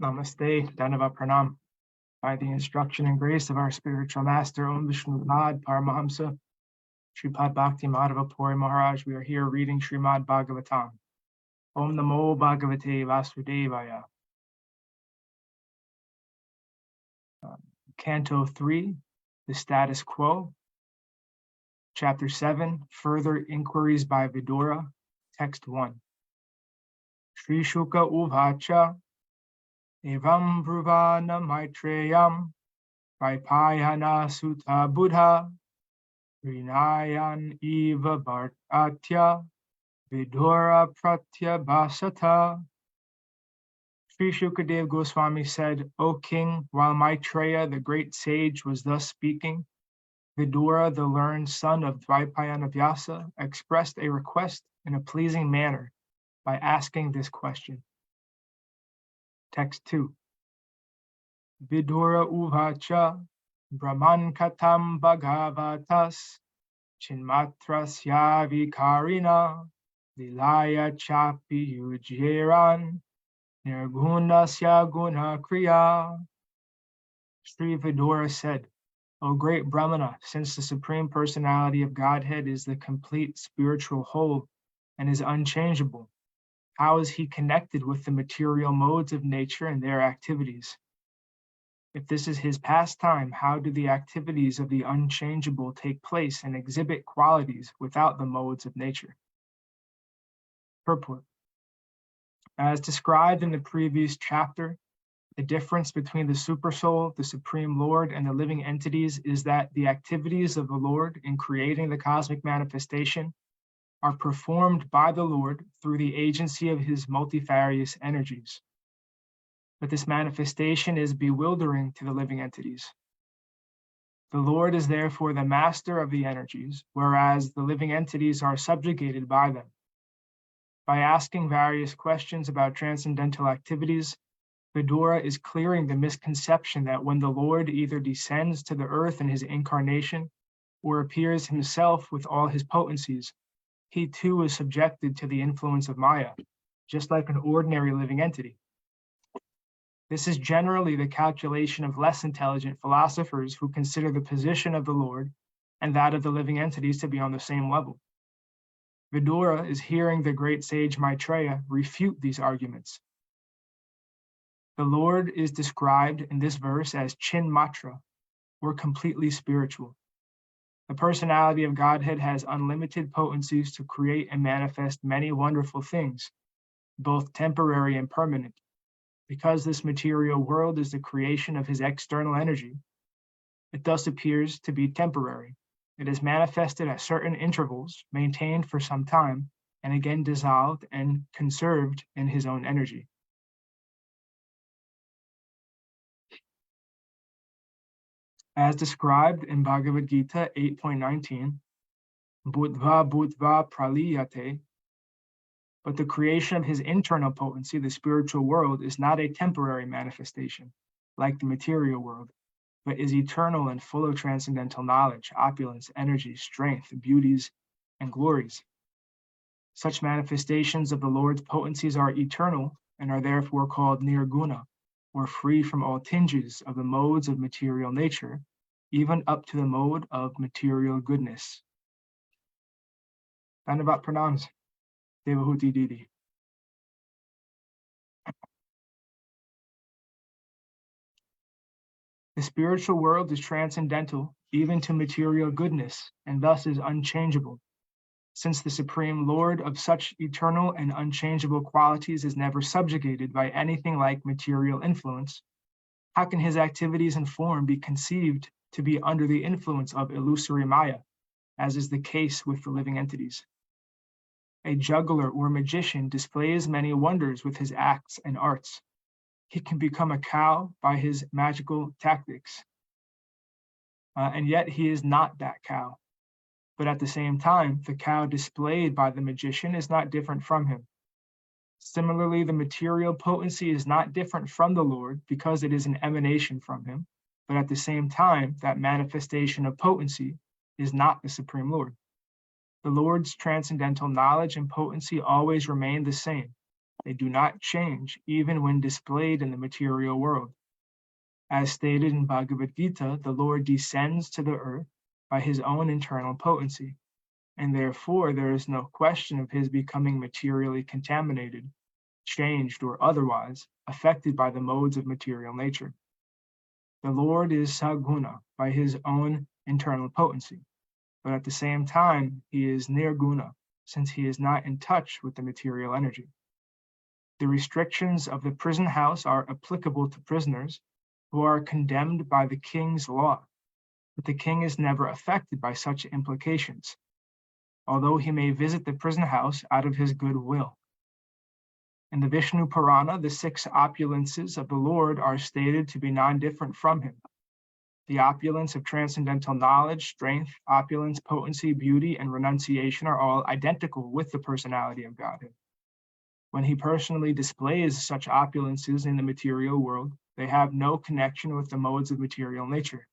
Namaste, Dhanava Pranam. By the instruction and grace of our spiritual master, Om Vishnu Pad Paramahamsa, Sripad Bhakti Madhava Puri Maharaj, we are here reading Srimad Bhagavatam. Om Namo Bhagavate Vasudevaya. Canto 3, the Status Quo. Chapter 7, Further Inquiries by Vidura, Text 1. Sri Shuka Uvacha Evam Bruvana Maitreyam Vaipayana Sutta Buddha Rinayan Eva Bhartatya Vidura Pratyabhasata. Sri Shukadev Goswami said, O king, while Maitreya, the great sage, was thus speaking, Vidura, the learned son of Dvaipayana Vyasa, expressed a request in a pleasing manner by asking this question. Text 2. Vidura uvacha Brahman katam bhagavatas chinmatrasya vikarina lilaya chapi ujjeran nirgunasya guna kriya. Sri Vidura said, O great Brahmana, since the Supreme Personality of Godhead is the complete spiritual whole and is unchangeable, how is he connected with the material modes of nature and their activities? If this is his pastime, how do the activities of the unchangeable take place and exhibit qualities without the modes of nature? Purport. As described in the previous chapter, the difference between the Supersoul, the Supreme Lord, and the living entities is that the activities of the Lord in creating the cosmic manifestation are performed by the Lord through the agency of his multifarious energies. But this manifestation is bewildering to the living entities. The Lord is therefore the master of the energies, whereas the living entities are subjugated by them. By asking various questions about transcendental activities, Vidura is clearing the misconception that when the Lord either descends to the earth in his incarnation or appears himself with all his potencies, he too is subjected to the influence of Maya, just like an ordinary living entity. This is generally the calculation of less intelligent philosophers who consider the position of the Lord and that of the living entities to be on the same level. Vidura is hearing the great sage Maitreya refute these arguments. The Lord is described in this verse as Chinmatra, or completely spiritual. The personality of Godhead has unlimited potencies to create and manifest many wonderful things, both temporary and permanent. Because this material world is the creation of his external energy, it thus appears to be temporary. It is manifested at certain intervals, maintained for some time, and again dissolved and conserved in his own energy. As described in Bhagavad Gita 8.19, Buddha Buddha Praliyate, but the creation of his internal potency, the spiritual world, is not a temporary manifestation, like the material world, but is eternal and full of transcendental knowledge, opulence, energy, strength, beauties, and glories. Such manifestations of the Lord's potencies are eternal and are therefore called nirguna, or free from all tinges of the modes of material nature, even up to the mode of material goodness. Dhanavat pranams. Devahuti Didi. The spiritual world is transcendental even to material goodness, and thus is unchangeable. Since the Supreme Lord of such eternal and unchangeable qualities is never subjugated by anything like material influence, how can his activities and form be conceived to be under the influence of illusory Maya, as is the case with the living entities? A juggler or magician displays many wonders with his acts and arts. He can become a cow by his magical tactics. And yet he is not that cow. But at the same time, the cow displayed by the magician is not different from him. Similarly, the material potency is not different from the Lord because it is an emanation from him. But at the same time, that manifestation of potency is not the Supreme Lord. The Lord's transcendental knowledge and potency always remain the same. They do not change even when displayed in the material world. As stated in Bhagavad Gita, the Lord descends to the earth by his own internal potency, and therefore there is no question of his becoming materially contaminated, changed, or otherwise affected by the modes of material nature. The Lord is Saguna by his own internal potency, but at the same time, he is Nirguna, since he is not in touch with the material energy. The restrictions of the prison house are applicable to prisoners who are condemned by the king's law, but the king is never affected by such implications, although he may visit the prison house out of his good will. In the Vishnu Purana, the 6 opulences of the Lord are stated to be non-different from him. The opulence of transcendental knowledge, strength, opulence, potency, beauty, and renunciation are all identical with the personality of Godhead. When he personally displays such opulences in the material world, they have no connection with the modes of material nature.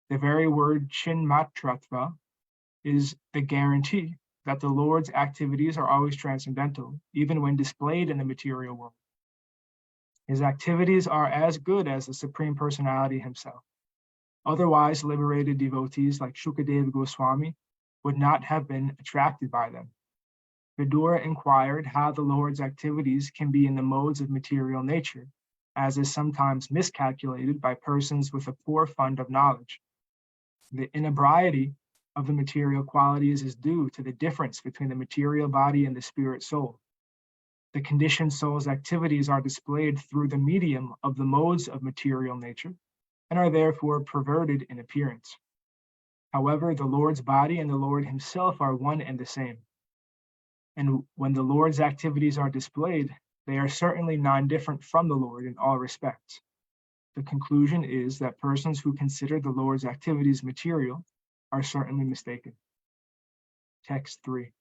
The very word chinmatratva is the guarantee that the Lord's activities are always transcendental, even when displayed in the material world. His activities are as good as the Supreme Personality himself. Otherwise, liberated devotees like Shukadeva Goswami would not have been attracted by them. Vidura inquired how the Lord's activities can be in the modes of material nature, as is sometimes miscalculated by persons with a poor fund of knowledge. The inebriety of the material qualities is due to the difference between the material body and the spirit soul. The conditioned soul's activities are displayed through the medium of the modes of material nature and are therefore perverted in appearance. However, the Lord's body and the Lord himself are one and the same. And when the Lord's activities are displayed, they are certainly non-different from the Lord in all respects. The conclusion is that persons who consider the Lord's activities material are certainly mistaken. Text 3.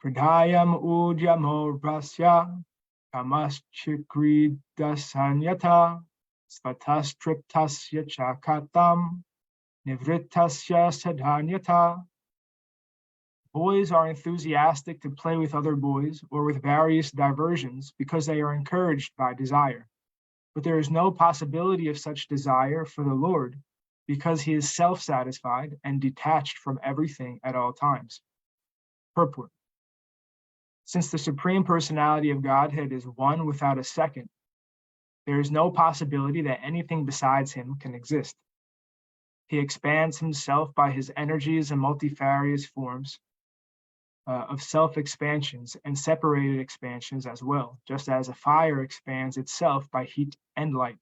Kridayam ujamo rasya kamaschikridasanyata svatastriptasya chakatam nivrittasya sadhanyata. Boys are enthusiastic to play with other boys or with various diversions because they are encouraged by desire. But there is no possibility of such desire for the Lord because he is self-satisfied and detached from everything at all times. Purport. Since the Supreme Personality of Godhead is one without a second, there is no possibility that anything besides him can exist. He expands himself by his energies and multifarious forms of self-expansions and separated expansions as well, just as a fire expands itself by heat and light.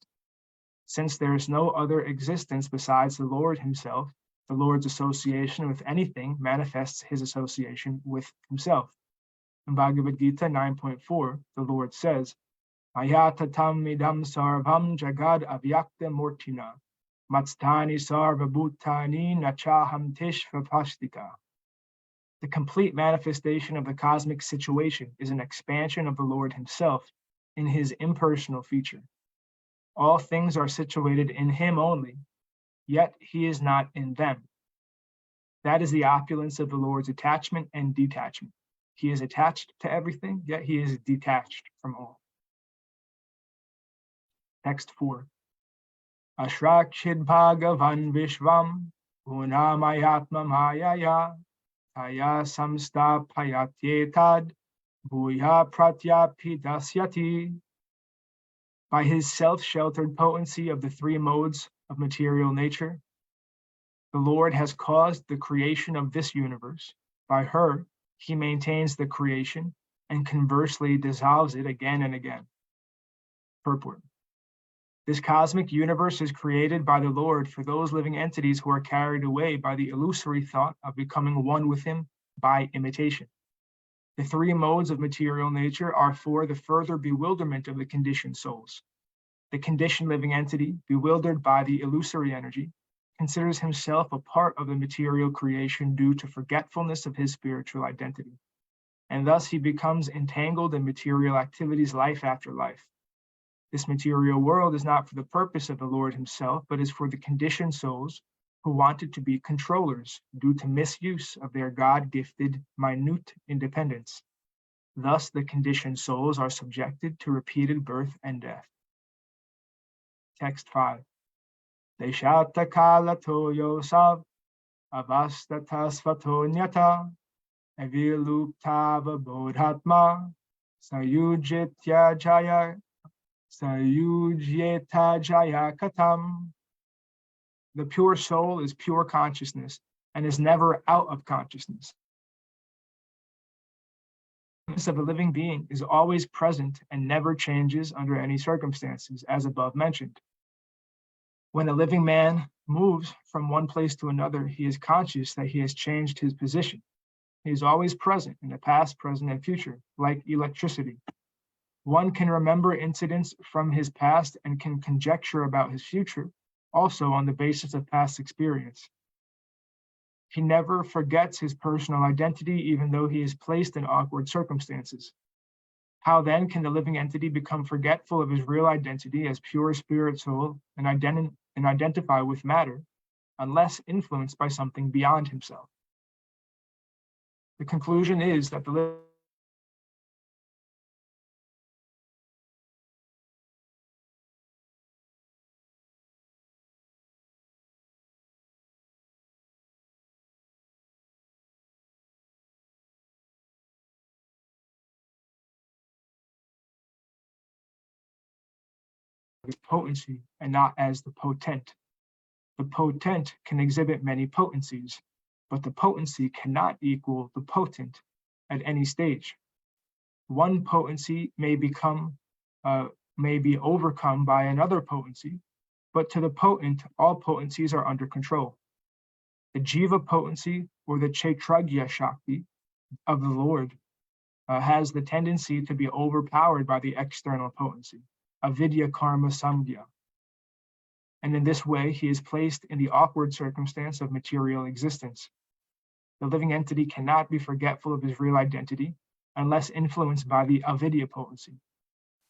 Since there is no other existence besides the Lord himself, the Lord's association with anything manifests his association with himself. In Bhagavad Gita 9.4, the Lord says, Maya tatam idam sarvam jagad avyakta murtina, matstani sarva bhutani nachaham tishvapashtika. The complete manifestation of the cosmic situation is an expansion of the Lord himself in his impersonal feature. All things are situated in him only, yet he is not in them. That is the opulence of the Lord's attachment and detachment. He is attached to everything, yet he is detached from all. Text 4. Ashrakshid bhagavan vishvam gunamayatma mayaya Taya samsta payatyetad bhuya pratyapidasyati. By his self-sheltered potency of the 3 modes of material nature, the Lord has caused the creation of this universe. By her, he maintains the creation and conversely dissolves it again and again. Purport. This cosmic universe is created by the Lord for those living entities who are carried away by the illusory thought of becoming one with him by imitation. The 3 modes of material nature are for the further bewilderment of the conditioned souls. The conditioned living entity, bewildered by the illusory energy, considers himself a part of the material creation due to forgetfulness of his spiritual identity. And thus he becomes entangled in material activities life after life. This material world is not for the purpose of the Lord himself, but is for the conditioned souls who wanted to be controllers due to misuse of their God-gifted minute independence. Thus, the conditioned souls are subjected to repeated birth and death. Text 5. Deshata kala toyo sav avastata svatonyata aviluptava bodhatma sayujitya jaya sayujyeta jaya katam. The pure soul is pure consciousness and is never out of consciousness. The consciousness of a living being is always present and never changes under any circumstances, as above mentioned. When a living man moves from one place to another, he is conscious that he has changed his position. He is always present in the past, present, and future, like electricity. One can remember incidents from his past and can conjecture about his future, also on the basis of past experience. He never forgets his personal identity, even though he is placed in awkward circumstances. How then can the living entity become forgetful of his real identity as pure spirit soul and identify with matter, unless influenced by something beyond himself? The conclusion is that the potency and not as the potent. The potent can exhibit many potencies, but the potency cannot equal the potent at any stage. One potency may be overcome by another potency, but to the potent, all potencies are under control. The jiva potency, or the Kshetragya Shakti of the Lord, has the tendency to be overpowered by the external potency, avidya karma samgya. And in this way, he is placed in the awkward circumstance of material existence. The living entity cannot be forgetful of his real identity unless influenced by the avidya potency.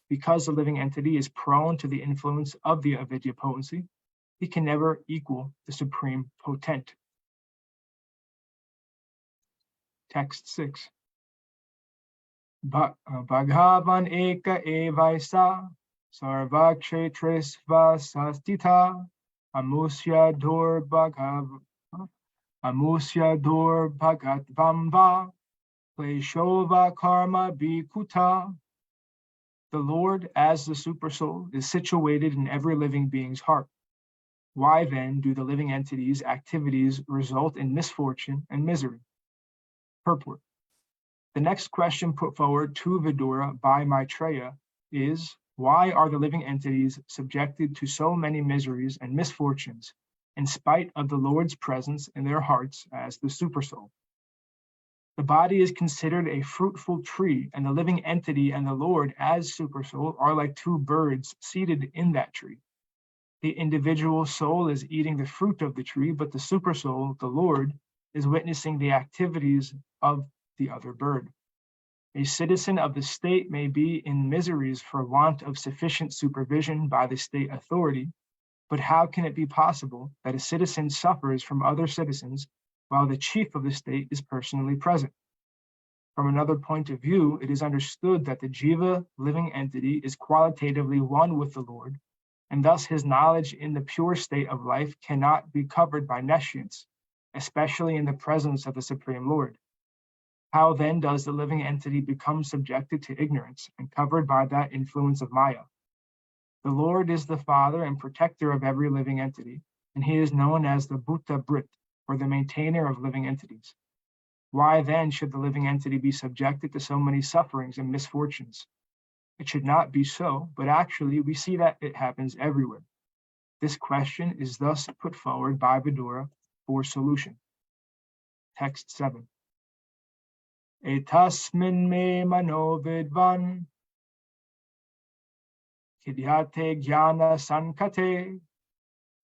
Because the living entity is prone to the influence of the avidya potency, he can never equal the supreme potent. Text 6. Bhagavan eka evaisa sarva kshetresva sastita amusya dur bhagatvamva kleshova karma bhikuta. The Lord, as the Supersoul, is situated in every living being's heart. Why then do the living entities' activities result in misfortune and misery? Purport. The next question put forward to Vidura by Maitreya is, why are the living entities subjected to so many miseries and misfortunes, in spite of the Lord's presence in their hearts as the Supersoul? The body is considered a fruitful tree, and the living entity and the Lord as Supersoul are like two birds seated in that tree. The individual soul is eating the fruit of the tree, but the Supersoul, the Lord, is witnessing the activities of the other bird. A citizen of the state may be in miseries for want of sufficient supervision by the state authority, but how can it be possible that a citizen suffers from other citizens while the chief of the state is personally present? From another point of view, it is understood that the jiva living entity is qualitatively one with the Lord, and thus his knowledge in the pure state of life cannot be covered by nescience, especially in the presence of the Supreme Lord. How then does the living entity become subjected to ignorance and covered by that influence of Maya? The Lord is the father and protector of every living entity, and he is known as the Bhuta Brit, or the maintainer of living entities. Why then should the living entity be subjected to so many sufferings and misfortunes? It should not be so, but actually we see that it happens everywhere. This question is thus put forward by Vidura for solution. Text 7. Etasmin me mano vidvan kidyate jnana sankate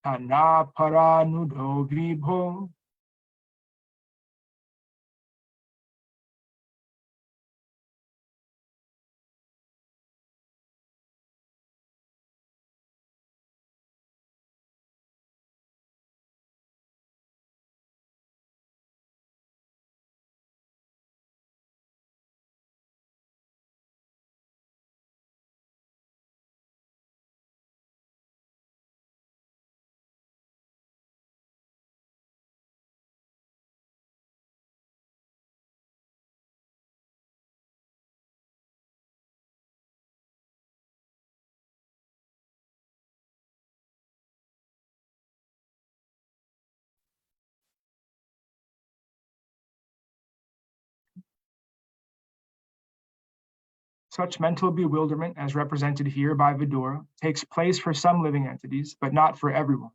kana paranudo vibho. Such mental bewilderment, as represented here by Vidura, takes place for some living entities, but not for everyone.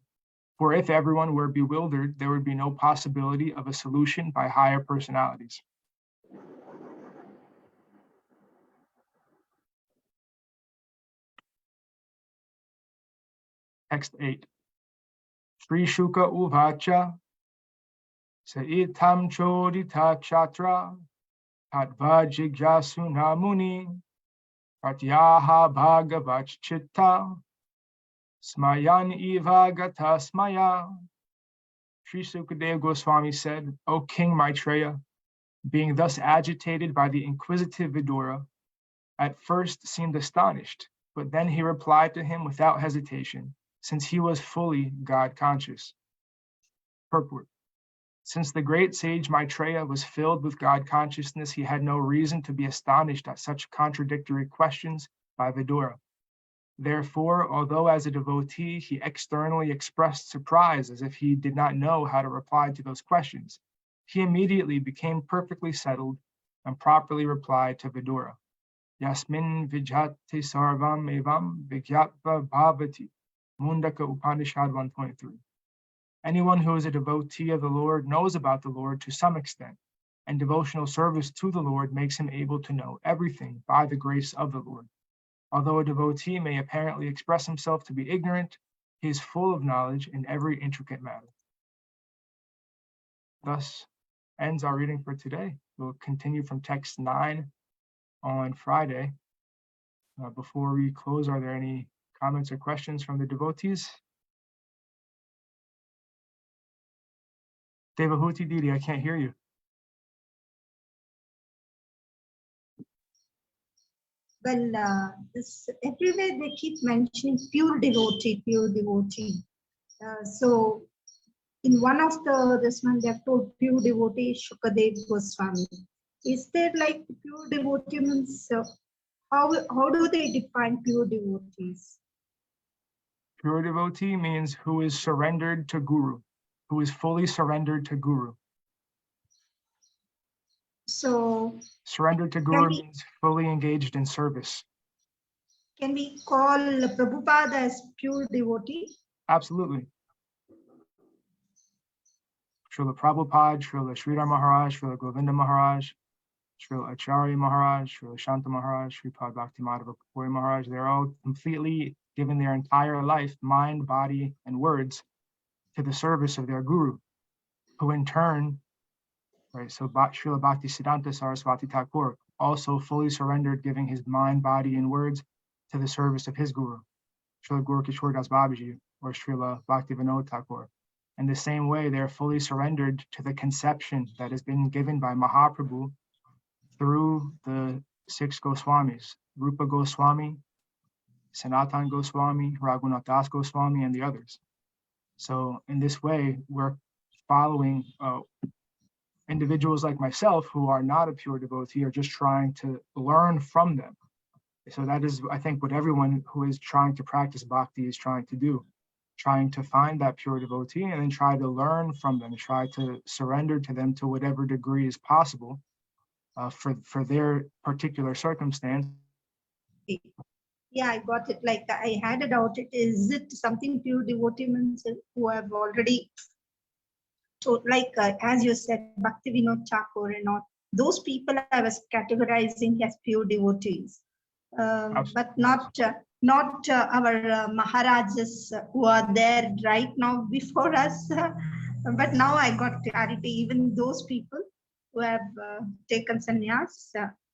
For if everyone were bewildered, there would be no possibility of a solution by higher personalities. Text 8. Sri Shuka Uvacha Saitam Chodita Chatra Tatva Jigyasuna Muni Pratyaha Bhagavat Chitta Smayan Eva Gata Smaya. Sri Sukadeva Goswami said, O King Maitreya, being thus agitated by the inquisitive Vidura, at first seemed astonished, but then he replied to him without hesitation, since he was fully God conscious. Purport. Since the great sage Maitreya was filled with God consciousness, he had no reason to be astonished at such contradictory questions by Vidura. Therefore, although as a devotee he externally expressed surprise as if he did not know how to reply to those questions, he immediately became perfectly settled and properly replied to Vidura. Yasmin vijhati sarvam evam vigyatva bhavati. Mundaka Upanishad 123. Anyone who is a devotee of the Lord knows about the Lord to some extent, and devotional service to the Lord makes him able to know everything by the grace of the Lord. Although a devotee may apparently express himself to be ignorant, he is full of knowledge in every intricate matter. Thus ends our reading for today. We'll continue from text 9 on Friday. Before we close, are there any comments or questions from the devotees? Devahuti Didi, I can't hear you. Well, everywhere they keep mentioning pure devotee, pure devotee. So in one of this one they have told pure devotee Shukadev Goswami. Is there like pure devotee means how do they define pure devotees? Pure devotee means who is surrendered to Guru, who is fully surrendered to Guru. So surrendered to Guru means fully engaged in service. Can we call Prabhupada as pure devotee? Absolutely. Srila Prabhupada, Srila Sridhar Maharaj, Srila Govinda Maharaj, Srila Acharya Maharaj, Srila Shanta Maharaj, Sripad Bhakti Madhava Kapuri Maharaj, they're all completely given their entire life, mind, body, and words to the service of their Guru, who in turn, right, so Srila Bhakti Siddhanta Saraswati Thakur also fully surrendered, giving his mind, body, and words to the service of his Guru, Srila Guru Kishore Das Babaji, or Srila Bhakti Vinod Thakur. In the same way, they're fully surrendered to the conception that has been given by Mahaprabhu through the 6 Goswamis, Rupa Goswami, Sanatan Goswami, Raghunath Das Goswami, and the others. So in this way, we're following individuals like myself who are not a pure devotee, are just trying to learn from them. So that is, I think, what everyone who is trying to practice bhakti is trying to do, trying to find that pure devotee and then try to learn from them, try to surrender to them to whatever degree is possible for their particular circumstance. Yeah, I got it. Like I had a doubt. Is it something pure devotee means who have already, so like as you said, Bhakti Vinod Thakur and all those people I was categorizing as pure devotees, but not our Maharajas who are there right now before us. But now I got clarity. Even those people who have taken sannyas,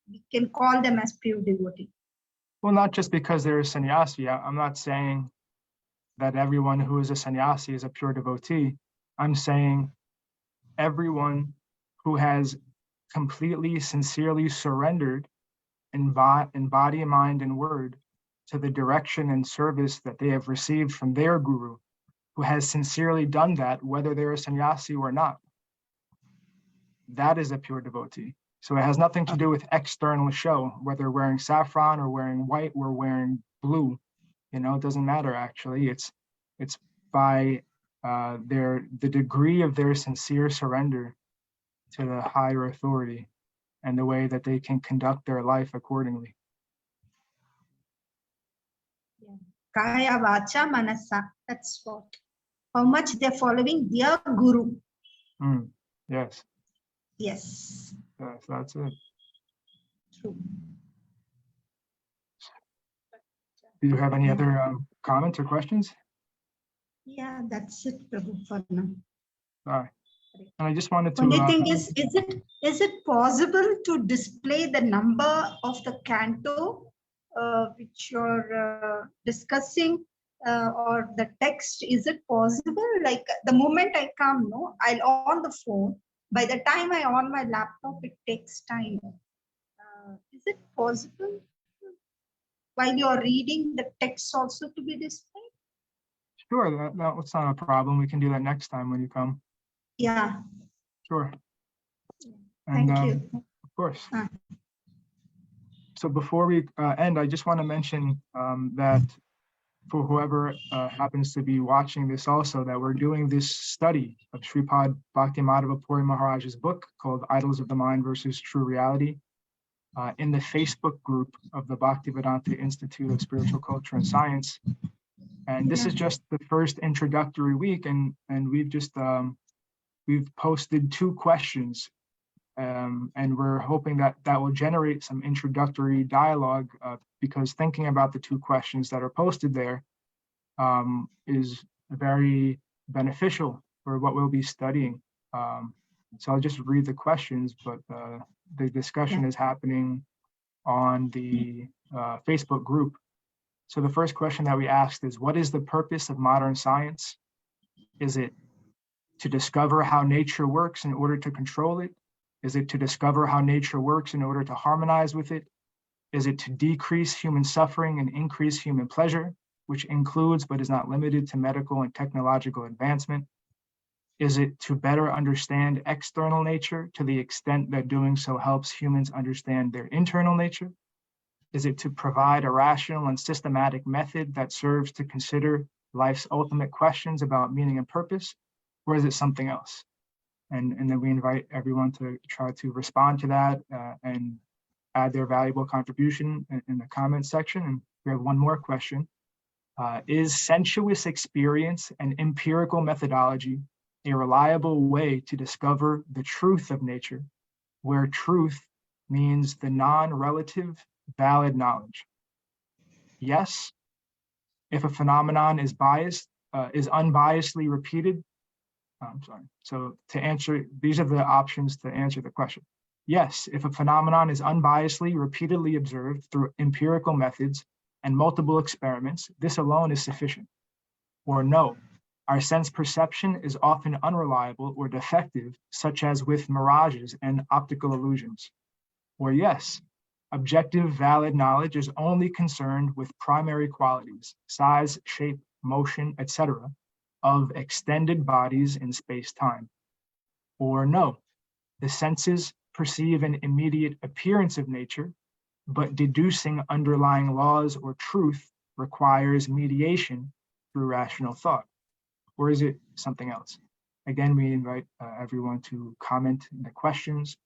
we can call them as pure devotee. Well, not just because they're a sannyasi. I'm not saying that everyone who is a sannyasi is a pure devotee. I'm saying everyone who has completely, sincerely surrendered in body, mind, and word to the direction and service that they have received from their Guru, who has sincerely done that, whether they're a sannyasi or not. That is a pure devotee. So it has nothing to do with external show, whether wearing saffron or wearing white or wearing blue. You know, it doesn't matter actually. It's by the degree of their sincere surrender to the higher authority and the way that they can conduct their life accordingly. Kaya Vacha Manasa. That's what. How much they're following their guru. Yes. Yes. Yes, that's it. True. Do you have any other comments or questions? Yeah, that's it, Prabhu, for now. All right. And I just wanted to. Only thing is it possible to display the number of the canto which you're discussing or the text? Is it possible? Like the moment I come, no, I'll on the phone. By the time I on my laptop, it takes time. Is it possible while you're reading the text also to be displayed? Sure, that's not a problem. We can do that next time when you come. Yeah. Sure. And, Thank you. Of course. So before we end, I just want to mention that for whoever happens to be watching this also, that we're doing this study of Sripad Bhaktimadhava Puri Maharaj's book called Idols of the Mind versus True Reality in the Facebook group of the Bhaktivedanta Institute of Spiritual Culture and Science. And this is just the first introductory week, and we've just we've posted 2 questions, and we're hoping that that will generate some introductory dialogue, because thinking about the 2 questions that are posted there is very beneficial for what we'll be studying. So I'll just read the questions, but the discussion is happening on the Facebook group. So the first question that we asked is, what is the purpose of modern science? Is it to discover how nature works in order to control it? Is it to discover how nature works in order to harmonize with it? Is it to decrease human suffering and increase human pleasure, which includes but is not limited to medical and technological advancement? Is it to better understand external nature to the extent that doing so helps humans understand their internal nature? Is it to provide a rational and systematic method that serves to consider life's ultimate questions about meaning and purpose? Or is it something else? And then we invite everyone to try to respond to that and add their valuable contribution in the comments section. And we have one more question. Is sensuous experience and empirical methodology a reliable way to discover the truth of nature, where truth means the non-relative valid knowledge? Yes, if a phenomenon is biased, is unbiasedly repeated. I'm sorry. So to answer, these are the options to answer the question. Yes, if a phenomenon is unbiasedly, repeatedly observed through empirical methods and multiple experiments, this alone is sufficient. Or no, our sense perception is often unreliable or defective, such as with mirages and optical illusions. Or yes, objective valid knowledge is only concerned with primary qualities, size, shape, motion, etc., of extended bodies in space-time. Or no, the senses perceive an immediate appearance of nature, but deducing underlying laws or truth requires mediation through rational thought. Or is it something else? Again, we invite everyone to comment in the questions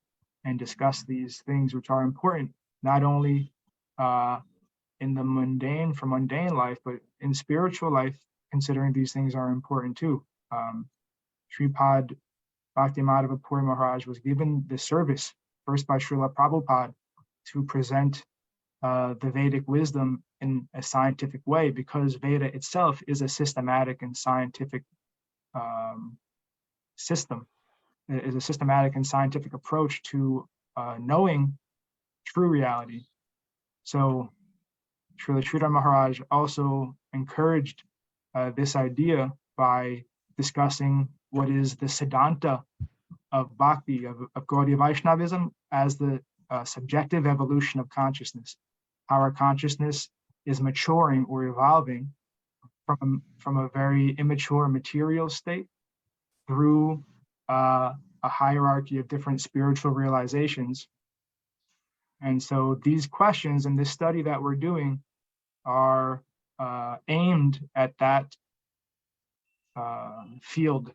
and discuss these things which are important, not only in the mundane life, but in spiritual life, considering these things are important too. Sripad Bhaktimadhava Puri Maharaj was given the service first by Srila Prabhupada to present the Vedic wisdom in a scientific way, because Veda itself is a systematic and scientific system. It is a systematic and scientific approach to knowing true reality. So Srila Sridhar Maharaj also encouraged this idea by discussing what is the Siddhanta of Bhakti, of Gaudiya Vaishnavism, as the subjective evolution of consciousness, how our consciousness is maturing or evolving from a very immature material state through a hierarchy of different spiritual realizations. And so these questions in this study that we're doing are aimed at that field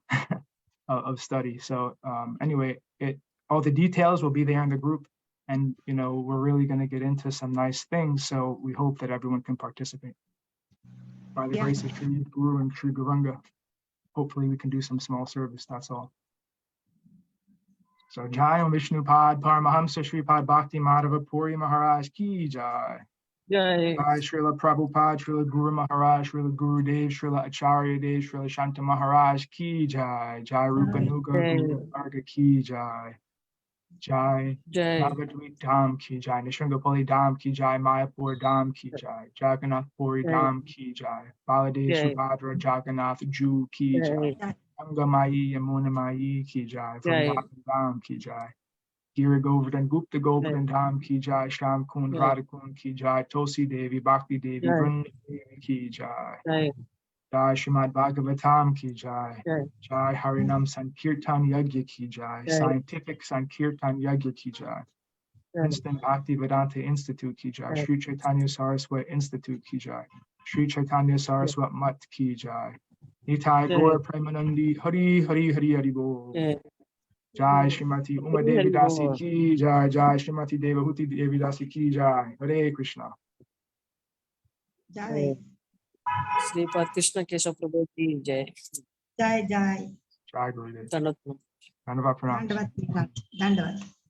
of study. So anyway, all the details will be there in the group, and we're really going to get into some nice things. So we hope that everyone can participate. By the Yeah. grace of Sri Guru and Sri Guranga, hopefully we can do some small service. That's all. So Jai Om Vishnu Pad Paramahamsa Shri Pad Bhakti Madhava Puri Maharaj Ki Jai. Jai. Jai Srila Prabhupada, Srila Guru Maharaj, Srila Guru Dev, Srila Acharya Dev, Srila Shanta Maharaj Ki Jai. Jai Rupa Nuga Jai. Guru Varga Ki Jai. Jai Jai. Navadvip Dham Ki Jai. Nishringapali Dham Ki Jai. Mayapur Dham Ki Jai. Jagannath Puri Jai. Dham Ki Jai. Baladev Jai. Subhadra Jagannath Ju Ki Jai. Jai. Ganga Mai Yamuna Mai Ki Jai. Jai. Vrindavan Dham Ki Jai. Gira Govardhan Gupta Govardhan Dham Ki Jai. Sham Kund Jai. Radha Kund Ki Jai. Tulsi Devi Bhakti Devi Jai. Vrunda Devi Ki Jai. Jai. Jai Srimad Bhagavatam Ki Jai. Jai. Jai Harinam Sankirtan Yagya Ki Jai. Jai. Scientific Sankirtan Yagya Ki Jai. Jai. Instant Bhakti Vedanta Institute Ki Jai. Jai. Sri Chaitanya Saraswat Institute Ki Jai. Sri Chaitanya Saraswat Mat Ki Jai. Nitai Jai. Gaur Premanandi Hari Hari Hari Hari Bol. Jai. Jai Srimati Uma Hari Devi Hari Dasi Bol. Ki Jai. Jai Srimati Devahuti Devi Dasi Ki Jai. Hare Krishna. Jai. Shripad Krishna Keshav प्रभु की जय। Jai. Jai. Jai Gurudev. धन्यवाद। Dhanavad Pranam. Dandavat. Dandavat.